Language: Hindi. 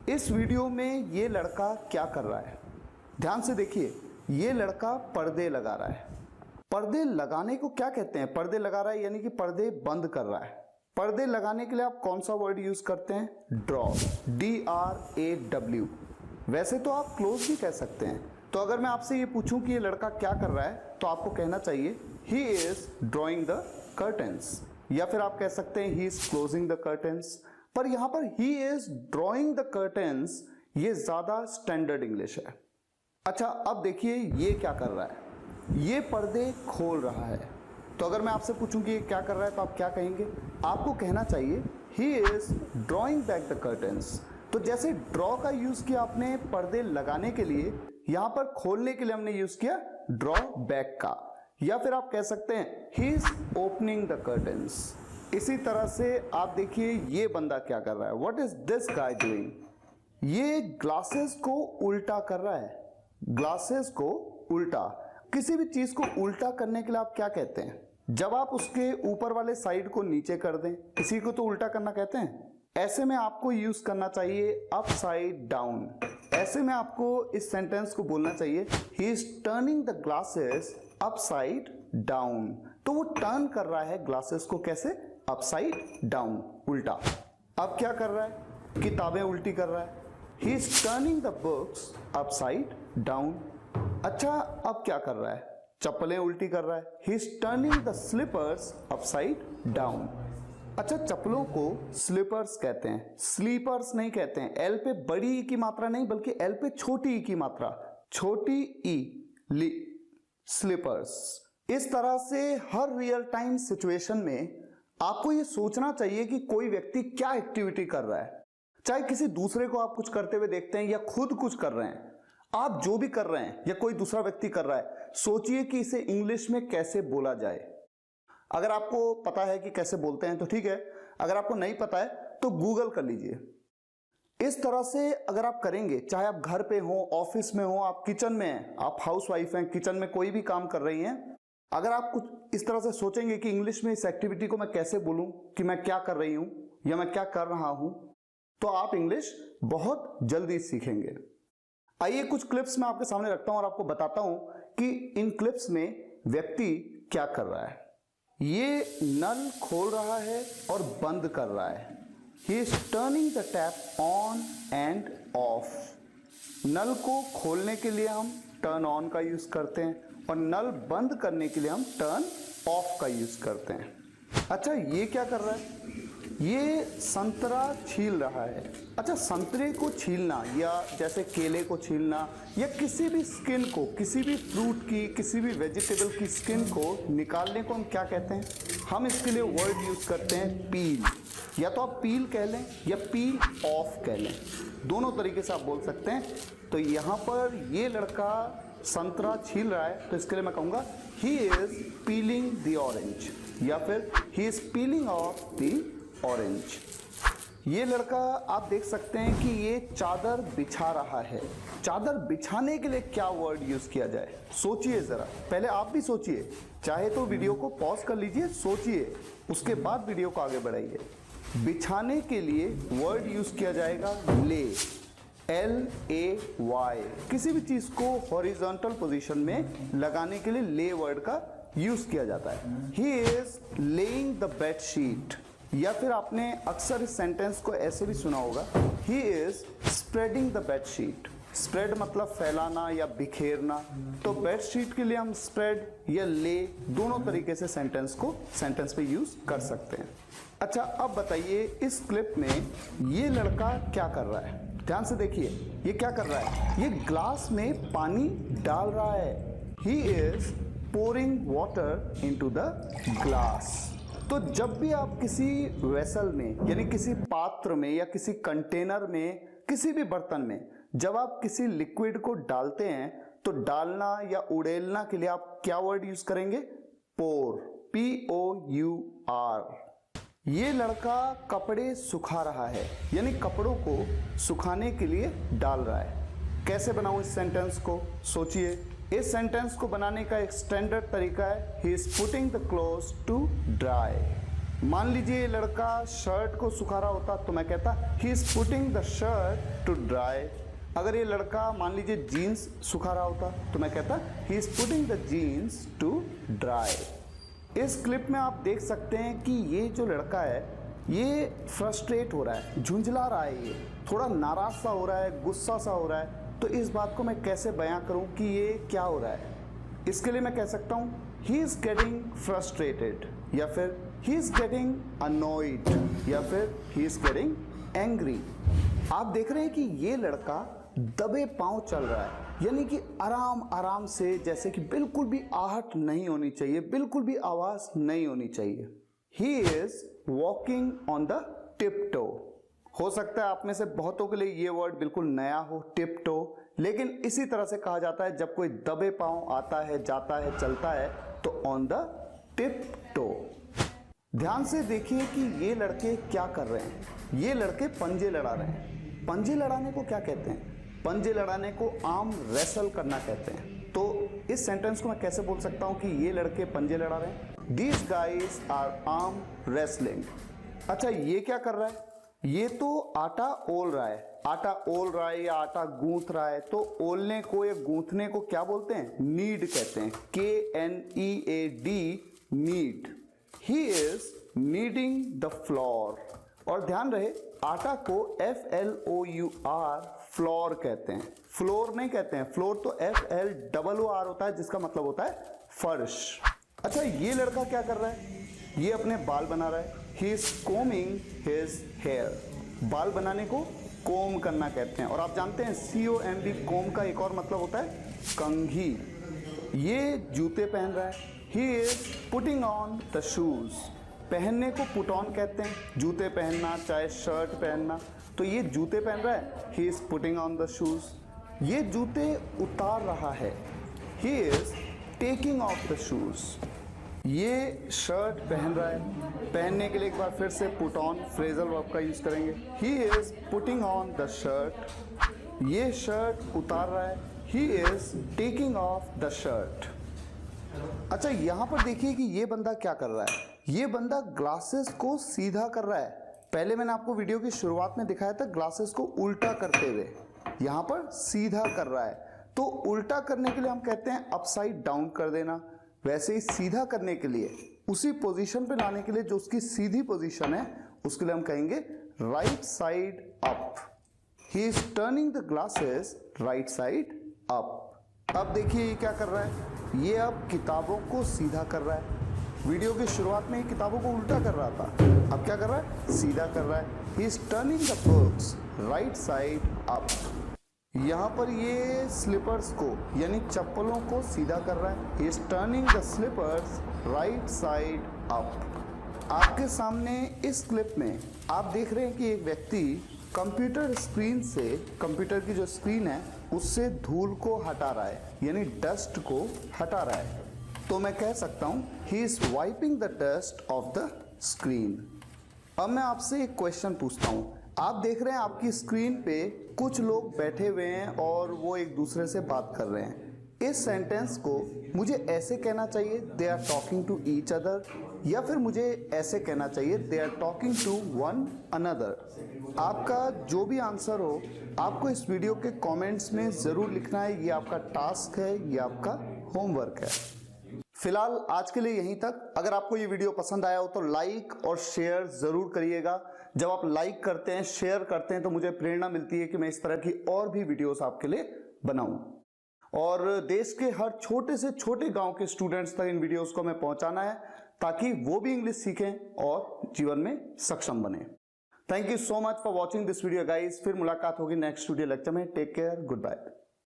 इस वीडियो में ये लड़का क्या कर रहा है, ध्यान से देखिए। ये लड़का पर्दे लगा रहा है। पर्दे लगाने को क्या कहते हैं? पर्दे लगा रहा है यानी कि पर्दे बंद कर रहा है। पर्दे लगाने के लिए आप कौन सा वर्ड यूज करते हैं? Draw, DRAW। वैसे तो आप क्लोज भी कह सकते हैं। तो अगर मैं आपसे ये पूछूं कि ये लड़का क्या कर रहा है, तो आपको कहना चाहिए he is drawing the curtains, या फिर आप कह सकते हैं he is closing the curtains. पर यहां पर he is drawing the curtains ये ज्यादा स्टैंडर्ड इंग्लिश है। अच्छा, अब देखिए ये क्या कर रहा है, ये पर्दे खोल रहा है। तो अगर मैं आपसे पूछूं कि ये क्या कर रहा है, तो आप क्या कहेंगे? आपको कहना चाहिए he is drawing back the curtains. तो जैसे ड्रॉ का यूज किया आपने पर्दे लगाने के लिए, यहां पर खोलने के लिए हमने यूज किया ड्रॉ बैक का। या फिर आप कह सकते हैं he is opening the curtains. इसी तरह से आप देखिए ये बंदा क्या कर रहा है, what is this guy doing? ये ग्लासेस को उल्टा कर रहा है। ग्लासेस को उल्टा, किसी भी चीज को उल्टा करने के लिए आप क्या कहते हैं? जब आप उसके ऊपर वाले साइड को नीचे कर दें, इसी को तो उल्टा करना कहते हैं। ऐसे में आपको यूज करना चाहिए अपसाइड डाउन। ऐसे में आपको इस सेंटेंस को बोलना चाहिए he is turning the glasses upside down. तो वो टर्न कर रहा है ग्लासेस को, कैसे? अपसाइड डाउन, उल्टा। अब क्या कर रहा है? किताबें उल्टी कर रहा है। He is turning the books upside down. अच्छा, अब क्या कर रहा है? चप्पलें उल्टी कर रहा है। He is turning the slippers upside down. अच्छा, चप्पलों को स्लीपर्स कहते हैं, स्लीपर्स नहीं कहते हैं। एल पे बड़ी ई की मात्रा नहीं, बल्कि एल पे छोटी ई की मात्रा, छोटी ई, स्लीपर्स। इस तरह से हर रियल टाइम सिचुएशन में आपको ये सोचना चाहिए कि कोई व्यक्ति क्या एक्टिविटी कर रहा है। चाहे किसी दूसरे को आप कुछ करते हुए देखते हैं या खुद कुछ कर रहे हैं, आप जो भी कर रहे हैं या कोई दूसरा व्यक्ति कर रहा है, सोचिए कि इसे इंग्लिश में कैसे बोला जाए। अगर आपको पता है कि कैसे बोलते हैं तो ठीक है, अगर आपको नहीं पता है तो गूगल कर लीजिए। इस तरह से अगर आप करेंगे, चाहे आप घर पे हो, ऑफिस में हो, आप किचन में हैं, आप हाउसवाइफ हैं, किचन में कोई भी काम कर रही हैं, अगर आप कुछ इस तरह से सोचेंगे कि इंग्लिश में इस एक्टिविटी को मैं कैसे बोलूं, कि मैं क्या कर रही हूं या मैं क्या कर रहा हूं, तो आप इंग्लिश बहुत जल्दी सीखेंगे। आइए कुछ क्लिप्स मैं आपके सामने रखता हूं और आपको बताता हूं कि इन क्लिप्स में व्यक्ति क्या कर रहा है। ये नल खोल रहा है और बंद कर रहा है। He is turning the tap on and off. नल को खोलने के लिए हम टर्न ऑन का यूज करते हैं और नल बंद करने के लिए हम टर्न ऑफ का यूज करते हैं। अच्छा, ये क्या कर रहा है? ये संतरा छील रहा है। अच्छा, संतरे को छीलना या जैसे केले को छीलना या किसी भी स्किन को, किसी भी फ्रूट की, किसी भी वेजिटेबल की स्किन को निकालने को हम क्या कहते हैं? हम इसके लिए वर्ड यूज करते हैं पील। या तो आप पील कह लें या पील ऑफ कह लें, दोनों तरीके से आप बोल सकते हैं। तो यहाँ पर ये लड़का संतरा छील रहा है, तो इसके लिए मैं कहूँगा he is piling the orange, या फिर he is piling of the orange. ये लड़का आप देख सकते हैं कि ये चादर बिछा रहा है। चादर बिछाने के लिए क्या वर्ड यूज किया जाए? सोचिए जरा, पहले आप भी सोचिए, चाहे तो वीडियो को पॉज कर लीजिए, सोचिए, उसके बाद वीडियो को आगे बढ़ाइए। बिछाने के लिए वर्ड यूज किया जाएगा ले, LAY। किसी भी चीज को हॉरिजॉन्टल पोजीशन में लगाने के लिए ले वर्ड का यूज किया जाता है। He is laying the bed sheet. या फिर आपने अक्सर इस सेंटेंस को ऐसे भी सुना होगा, he is spreading the bed sheet. Spread मतलब फैलाना या बिखेरना, तो बेड शीट के लिए हम स्प्रेड या ले दोनों तरीके से सेंटेंस पे यूज कर सकते हैं। अच्छा, अब बताइए इस क्लिप में ये लड़का क्या कर रहा है? ध्यान से देखिए, ये क्या कर रहा है? ये ग्लास में पानी डाल रहा है। He is pouring water into the glass. तो जब भी आप किसी वेसल में, यानी किसी पात्र में या किसी कंटेनर में, किसी भी बर्तन में जब आप किसी लिक्विड को डालते हैं, तो डालना या उड़ेलना के लिए आप क्या वर्ड यूज करेंगे? पोर, POUR। ये लड़का कपड़े सुखा रहा है, यानी कपड़ों को सुखाने के लिए डाल रहा है। कैसे बनाऊं इस सेंटेंस को? सोचिए, इस सेंटेंस को बनाने का एक स्टैंडर्ड तरीका है he is putting the clothes to dry. मान लीजिए ये लड़का शर्ट को सुखा रहा होता तो मैं कहता he is putting the shirt to dry. अगर ये लड़का मान लीजिए जीन्स सुखा रहा होता तो मैं कहता he is putting the jeans to dry. इस क्लिप में आप देख सकते हैं कि ये जो लड़का है ये फ्रस्ट्रेट हो रहा है, झुंझला रहा है, ये थोड़ा नाराज सा हो रहा है, गुस्सा सा हो रहा है। तो इस बात को मैं कैसे बयां करूं कि ये क्या हो रहा है। इसके लिए मैं कह सकता हूं ही इज गेटिंग फ्रस्ट्रेटेड, या फिर ही इज गेटिंग अनोइड, या फिर ही इज गेटिंग एंग्री। आप देख रहे हैं कि ये लड़का दबे पांव चल रहा है, यानी कि आराम आराम से, जैसे कि बिल्कुल भी आहट नहीं होनी चाहिए, बिल्कुल भी आवाज नहीं होनी चाहिए। He is walking on the tiptoe. हो सकता है आप में से बहुतों के लिए ये वर्ड बिल्कुल नया हो, टिप टो, लेकिन इसी तरह से कहा जाता है जब कोई दबे पांव आता है, जाता है, चलता है तो ऑन द टिप टो। ध्यान से देखिए कि ये लड़के क्या कर रहे हैं। ये लड़के पंजे लड़ा रहे हैं। पंजे लड़ाने को क्या कहते हैं? पंजे लड़ाने को आर्म रेसल करना कहते हैं। तो इस सेंटेंस को मैं कैसे बोल सकता हूं कि ये लड़के पंजे लड़ा रहे हैं? These guys are arm wrestling। अच्छा, ये क्या कर रहा है? ये तो आटा ओल रहा है। आटा ओल रहा है या आटा गूंथ रहा है, तो ओलने को या गूंथने को क्या बोलते हैं? नीड कहते हैं। KNEAD, need. He is kneading the floor। और ध्यान रहे आटा को FLOUR, फ्लोर कहते हैं। फ्लोर नहीं कहते हैं, फ्लोर तो FLOOR होता है, जिसका मतलब होता है फर्श। अच्छा, ये लड़का क्या कर रहा है? ये अपने बाल बना रहा है। He is combing his hair। बाल बनाने को कोम करना कहते हैं। और आप जानते हैं COMB, कोम का एक और मतलब होता है कंघी। ये जूते पहन रहा है। He is putting on the shoes। पहनने को पुट ऑन कहते हैं, जूते पहनना, चाहे शर्ट पहनना। तो ये जूते पहन रहा है, he is putting on the shoes. ये जूते उतार रहा है, he is taking of the shoes. ये शर्ट पहन रहा है, पहनने के लिए एक बार फिर से पुट ऑन फ्रेजल वर्ब का यूज करेंगे। ही is putting on the shirt. ये शर्ट उतार रहा है, he is taking of the shirt. अच्छा, यहां पर देखिए कि ये बंदा क्या कर रहा है। ये बंदा ग्लासेस को सीधा कर रहा है। पहले मैंने आपको वीडियो की शुरुआत में दिखाया था ग्लासेस को उल्टा करते हुए, यहां पर सीधा कर रहा है। तो उल्टा करने के लिए हम कहते हैं अपसाइड डाउन कर देना। वैसे ही सीधा करने के लिए, उसी पोजीशन पे लाने के लिए जो उसकी सीधी पोजीशन है, उसके लिए हम कहेंगे right side up. He is turning the glasses right side up. अब देखिए ये क्या कर रहा है। ये अब किताबों को सीधा कर रहा है। वीडियो की शुरुआत में ही किताबों को उल्टा कर रहा था, अब क्या कर रहा है? सीधा कर रहा है। He is turning the books right side up. यहाँ पर ये स्लीपर्स को यानी चप्पलों को सीधा कर रहा है। He is turning the slippers right side up. आपके सामने इस क्लिप में आप देख रहे हैं कि एक व्यक्ति कंप्यूटर स्क्रीन से, कंप्यूटर की जो स्क्रीन है उससे धूल को हटा रहा है, यानी डस्ट को हटा रहा है। तो मैं कह सकता हूं he is wiping the dust of the screen. अब मैं आपसे एक क्वेश्चन पूछता हूं। आप देख रहे हैं आपकी स्क्रीन पे कुछ लोग बैठे हुए हैं और वो एक दूसरे से बात कर रहे हैं। इस सेंटेंस को मुझे ऐसे कहना चाहिए, they are talking to each other, या फिर मुझे ऐसे कहना चाहिए, they are talking to one another. आपका जो भी आंसर हो, आपको इस वीडियो के कमेंट्स में ज़रूर लिखना है। ये आपका टास्क है, ये आपका होमवर्क है। फिलहाल आज के लिए यहीं तक। अगर आपको ये वीडियो पसंद आया हो तो लाइक और शेयर ज़रूर करिएगा। जब आप लाइक करते हैं, शेयर करते हैं, तो मुझे प्रेरणा मिलती है कि मैं इस तरह की और भी वीडियोस आपके लिए बनाऊं। और देश के हर छोटे से छोटे गांव के स्टूडेंट्स तक इन वीडियोस को हमें पहुंचाना है, ताकि वो भी इंग्लिश सीखें और जीवन में सक्षम बने। Thank you so much for watching this video guys. फिर मुलाकात होगी नेक्स्ट वीडियो लेक्चर में। Take care, good bye.